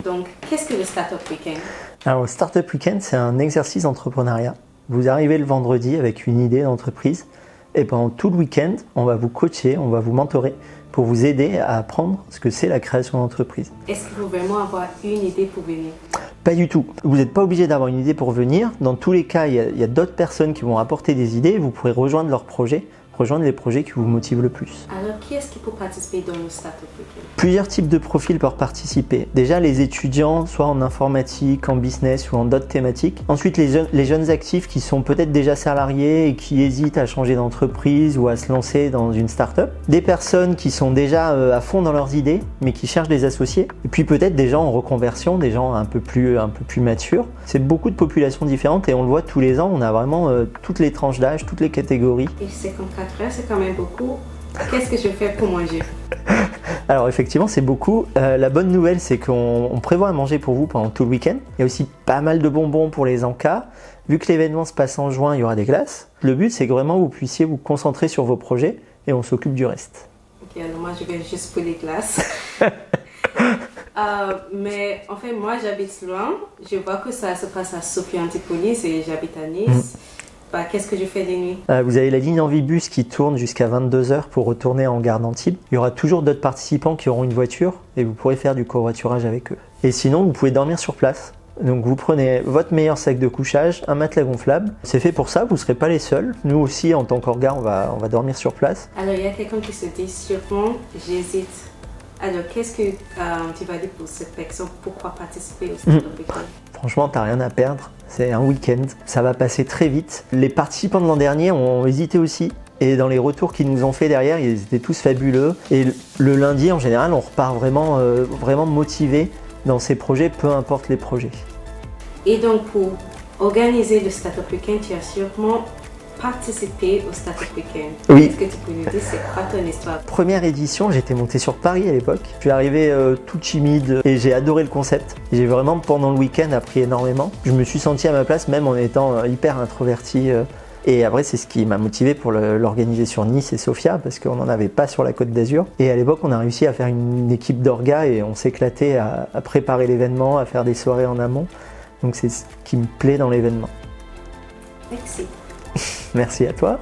Donc, qu'est-ce que le Startup Weekend? Alors, le Startup Weekend, c'est un exercice d'entrepreneuriat. Vous arrivez le vendredi avec une idée d'entreprise et pendant tout le week-end, on va vous coacher, on va vous mentorer pour vous aider à apprendre ce que c'est la création d'entreprise. Est-ce qu'il faut vraiment avoir une idée pour venir? Pas du tout. Vous n'êtes pas obligé d'avoir une idée pour venir. Dans tous les cas, il y a d'autres personnes qui vont apporter des idées. Vous pourrez rejoindre leurs projets, rejoindre les projets qui vous motivent le plus. Alors, qui est-ce qui peut participer dans le Startup Weekend? Plusieurs types de profils peuvent participer. Déjà, les étudiants, soit en informatique, en business ou en d'autres thématiques. Ensuite, les jeunes actifs qui sont peut-être déjà salariés et qui hésitent à changer d'entreprise ou à se lancer dans une start-up. Des personnes qui sont déjà à fond dans leurs idées, mais qui cherchent des associés. Et puis peut-être des gens en reconversion, des gens un peu plus matures. C'est beaucoup de populations différentes et on le voit tous les ans. On a vraiment toutes les tranches d'âge, toutes les catégories. Et 54 heures, c'est quand même beaucoup. Qu'est-ce que je fais pour manger? Alors effectivement, c'est beaucoup. La bonne nouvelle, c'est qu'on prévoit à manger pour vous pendant tout le week-end. Il y a aussi pas mal de bonbons pour les encas. Vu que l'événement se passe en juin, il y aura des glaces. Le but, c'est que vraiment vous puissiez vous concentrer sur vos projets et on s'occupe du reste. Ok, alors moi, je vais juste pour les glaces. Mais en fait, moi, j'habite loin. Je vois que ça se passe à Sophie Antipolis et j'habite à Nice. Qu'est-ce que je fais des nuits? Vous avez la ligne Envibus qui tourne jusqu'à 22h pour retourner en gare d'Antibes. Il y aura toujours d'autres participants qui auront une voiture et vous pourrez faire du covoiturage avec eux. Et sinon, vous pouvez dormir sur place. Donc vous prenez votre meilleur sac de couchage, un matelas gonflable. C'est fait pour ça, vous ne serez pas les seuls. Nous aussi, en tant qu'orga, on va dormir sur place. Alors, il y a quelqu'un qui se dit sûrement, j'hésite. Alors, qu'est-ce que tu vas dire pour cette personne? Pourquoi participer au Startup Weekend? Franchement, t'as rien à perdre. C'est un week-end. Ça va passer très vite. Les participants de l'an dernier ont hésité aussi. Et dans les retours qu'ils nous ont fait derrière, ils étaient tous fabuleux. Et le lundi, en général, on repart vraiment motivé dans ces projets, peu importe les projets. Et donc, pour organiser le Startup Weekend, tu as sûrement participé au Startup Weekend. Oui. Est-ce que tu peux nous dire c'est quoi ton histoire? Première édition, j'étais monté sur Paris à l'époque. Je suis arrivé tout timide et j'ai adoré le concept. J'ai vraiment, pendant le week-end, appris énormément. Je me suis senti à ma place, même en étant hyper introverti. Et après, c'est ce qui m'a motivé pour l'organiser sur Nice et Sofia, parce qu'on n'en avait pas sur la Côte d'Azur. Et à l'époque, on a réussi à faire une équipe d'orgas et on s'éclatait à préparer l'événement, à faire des soirées en amont. Donc c'est ce qui me plaît dans l'événement. Merci. Merci à toi.